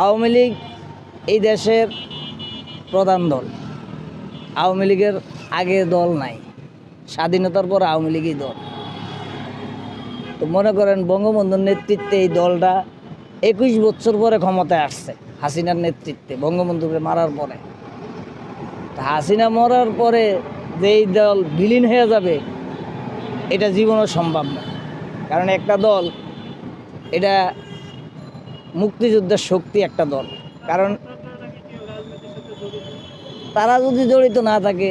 আওয়ামী লীগ এই দেশের প্রধান দল। আওয়ামী লীগের আগে দল নাই, স্বাধীনতার পর আওয়ামী লীগই দল। তো মনে করেন বঙ্গবন্ধুর নেতৃত্বে এই দলটা 21 বছর পরে ক্ষমতায় আসছে, হাসিনার নেতৃত্বে, বঙ্গবন্ধুকে মারার পরে। তা হাসিনা মরার পরে যে এই দল বিলীন হয়ে যাবে এটা জীবনও সম্ভব না। কারণ একটা দল, এটা মুক্তিযুদ্ধের শক্তি একটা দল। কারণ তারা যদি জড়িত না থাকে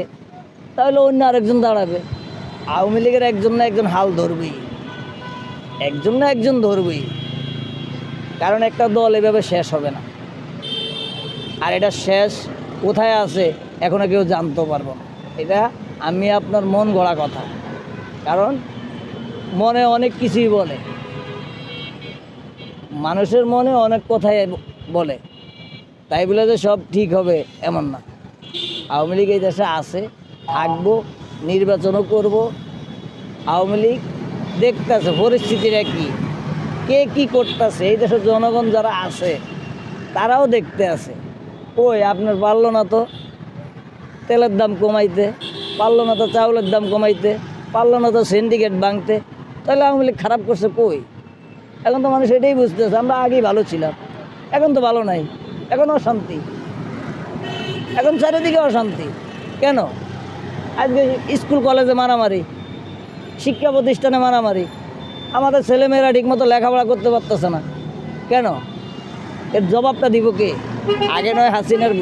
তাহলে অন্য আরেকজন দাঁড়াবে। আওয়ামী লীগের একজন না একজন হাল ধরবেই, একজন না একজন ধরবেই। কারণ একটা দল এভাবে শেষ হবে না। আর এটা শেষ কোথায় আছে এখনো কেউ জানতে পারবো না। এটা আমি আপনার মন গড়া কথা। কারণ মনে অনেক কিছুই বলে, মানুষের মনে অনেক কথাই বলে, তাই বলে যে সব ঠিক হবে এমন না। আওয়ামী লীগ এই দেশে আছে, থাকবো, নির্বাচনও করব। আওয়ামী লীগ দেখতেছে পরিস্থিতিটা কি, কে কি করতেছে, এই দেশের জনগণ যারা আছে তারাও দেখতে আছে। কই আপনার পারলো না তো তেলের দাম কমাইতে, পারলো না তো চাউলের দাম কমাইতে, পারলো না তো সিন্ডিকেট ভাঙতে, তাহলে আওয়ামী লীগ খারাপ করছে কই? এখন তো মানুষ এটাই বুঝতেছে আমরা আগেই ভালো ছিলাম, এখন তো ভালো নাই, এখন অশান্তি, এখন চারিদিকে অশান্তি। কেন? আজকে স্কুল কলেজে মারামারি, শিক্ষা প্রতিষ্ঠানে মারামারি, আমাদের ছেলেমেয়েরা ঠিকমতো লেখাপড়া করতে পারতেছে না। কেন? এর জবাবটা দিব কে? আগে নয় হাসিনার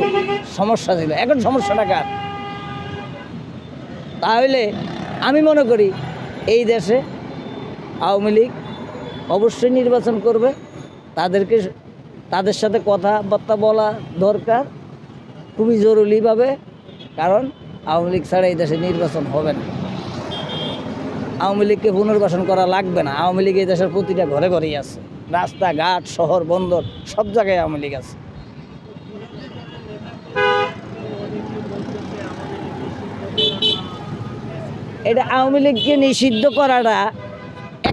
সমস্যা ছিল, এখন সমস্যাটা কার? তাহলে আমি মনে করি এই দেশে আওয়ামী লীগ অবশ্যই নির্বাচন করবে। তাদের সাথে কথাবার্তা বলা দরকার খুবই জরুরিভাবে। কারণ আওয়ামী লীগ ছাড়া এই দেশে নির্বাচন হবে না। আওয়ামী লীগকে পুনর্বাসন করা লাগবে না। আওয়ামী লীগ এই দেশের প্রতিটা ঘরে ঘরেই আছে, রাস্তাঘাট, শহর, বন্দর, সব জায়গায় আওয়ামী লীগ আছে। এটা আওয়ামী লীগকে নিষিদ্ধ করাটা